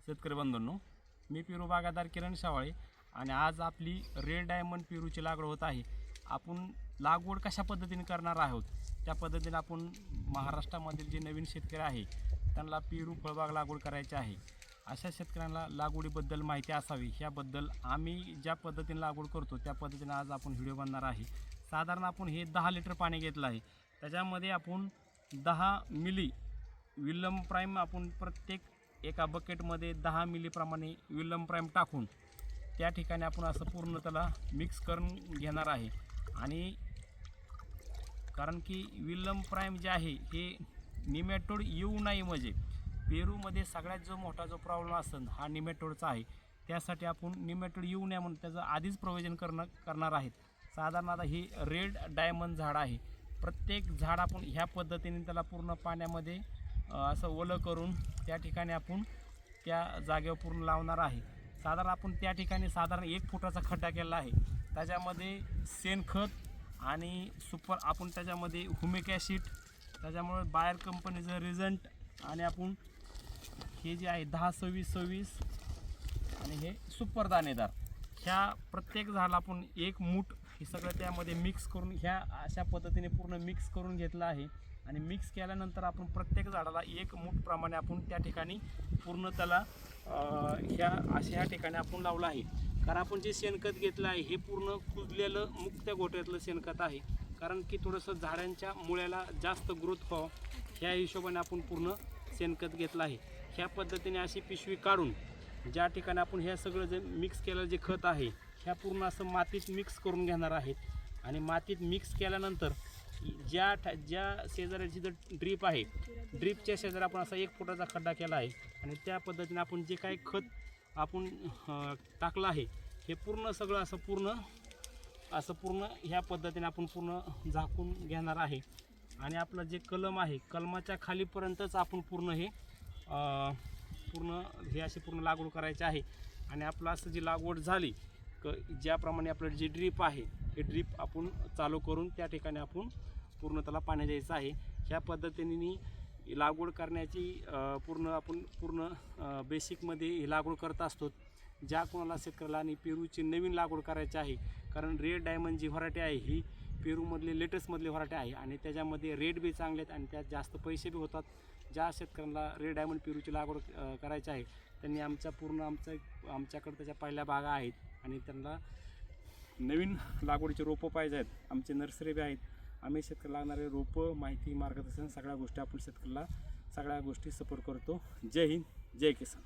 शेतकरी बंधूंनो, मी पेरू बागायतदार किरण शेवाळे आणि आज आपली रेड डायमंड पेरूची लागवड होत आहे. आपण लागवड कशा पद्धतीने करणार आहोत त्या पद्धतीने आपण महाराष्ट्रामधील जे नवीन शेतकरी आहे त्यांना पेरू फळबाग लागवड करायची आहे. अशा शेतकऱ्यांना लागवडीबद्दल माहिती असावी ह्याबद्दल आम्ही ज्या पद्धतीने लागवड करतो त्या पद्धतीने आज आपण व्हिडिओ बनणार आहे. साधारण आपण हे 10 लिटर पाणी घेतलं आहे, त्याच्यामध्ये आपण 10 मिली विल्लम प्राईम आपण प्रत्येक एका बकेटमध्ये 10 मिलीप्रमाणे विल्लम प्राईम टाकून त्या ठिकाणी आपण असं पूर्ण त्याला मिक्स करून घेणार आहे. आणि कारण की विल्लम प्राईम जे आहे हे निमॅटोड येऊ नाही, म्हणजे पेरूमध्ये सगळ्यात जो मोठा जो प्रॉब्लेम असेल हा निमॅटोडचा आहे. त्यासाठी आपण निमॅटोड येऊ नये म्हणून त्याचं आधीच प्रोव्हिजन करणार आहेत. साधारण आता ही रेड डायमंड झाड आहे, प्रत्येक झाड आपण ह्या पद्धतीने त्याला पूर्ण पाण्यामध्ये असं ओलं करून त्या ठिकाणी आपण त्या जागेवर पूर्ण लावणार आहे. साधारण आपण त्या ठिकाणी साधारण 1 फुटाचा खड्डा केला आहे, त्याच्यामध्ये शेणखत आणि सुपर आपण त्याच्यामध्ये ह्युमिक ॲसिड, त्याच्यामुळे बायर कंपनीचं रिझल्ट आणि आपण हे जे आहे 10-26-26 आणि हे सुपर दाणेदार ह्या प्रत्येक झाडाला आपण 1 मूठ हे सगळं त्यामध्ये मिक्स करून ह्या अशा पद्धतीने पूर्ण मिक्स करून घेतलं आहे. आणि मिक्स केल्यानंतर आपण प्रत्येक झाडाला 1 मूठ प्रमाणे आपण त्या ठिकाणी पूर्ण त्याला ह्या ठिकाणी आपण लावलं आहे. कारण आपण जे शेणखत घेतलं आहे हे पूर्ण कुजलेलं मुक्त्या गोट्यातलं शेणखत आहे, कारण की थोडंसं झाडांच्या मुळ्याला जास्त ग्रोथ व्हावं ह्या हिशोबाने आपण पूर्ण शेणखत घेतलं आहे. ह्या पद्धतीने अशी पिशवी काढून ज्या ठिकाणी आपण हे सगळं जे मिक्स केलेलं जे खत आहे ह्या पूर्ण असं मातीत मिक्स करून घेणार आहेत. आणि मातीत मिक्स केल्यानंतर ज्या शेजाऱ्याची जर ड्रीप आहे, ड्रीपच्या शेजारी आपण असा 1 फुटाचा खड्डा केला आहे आणि त्या पद्धतीने आपण जे काही खत आपण टाकलं आहे हे पूर्ण सगळं असं पूर्ण ह्या पद्धतीने आपण पूर्ण झाकून घेणार आहे. आणि आपलं जे कलम आहे कलमाच्या खालीपर्यंतच आपण पूर्ण हे अशी पूर्ण लागवड करायची आहे. आणि आपलं असं जी लागवड झाली ज्याप्रमाणे आपलं जे ड्रीप आहे हे ड्रीप आपण चालू करून त्या ठिकाणी आपण पूर्ण त्याला पाणी द्यायचं आहे. ह्या पद्धतीने लागवड करण्याची पूर्ण बेसिकमध्ये ही लागवड करत असतो. ज्या कोणाला शेतकऱ्याला आणि पेरूची नवीन लागवड करायची आहे, कारण रेड डायमंड जी व्हरायटी आहे ही पेरूमधले लेटेस्टमधली व्हरायटी आहे आणि त्याच्यामध्ये रेट बी चांगले आहेत आणि त्यात जास्त पैसे बी होतात. ज्या शेतकऱ्यांना रेड डायमंड पेरूची लागवड करायची आहे त्यांनी आमच्याकडे त्याच्या पहिल्या बागा आहेत आणि त्यांना नवीन लागवडीचे रोपं पाहिजे आहेत. आमचे नर्सरी बी आहेत. आम्ही शेतकऱ्याला लागणारे रोपं, माहिती, मार्गदर्शन सगळ्या गोष्टी आपण शेतकऱ्याला सपोर्ट करतो. जय हिंद, जय किसान.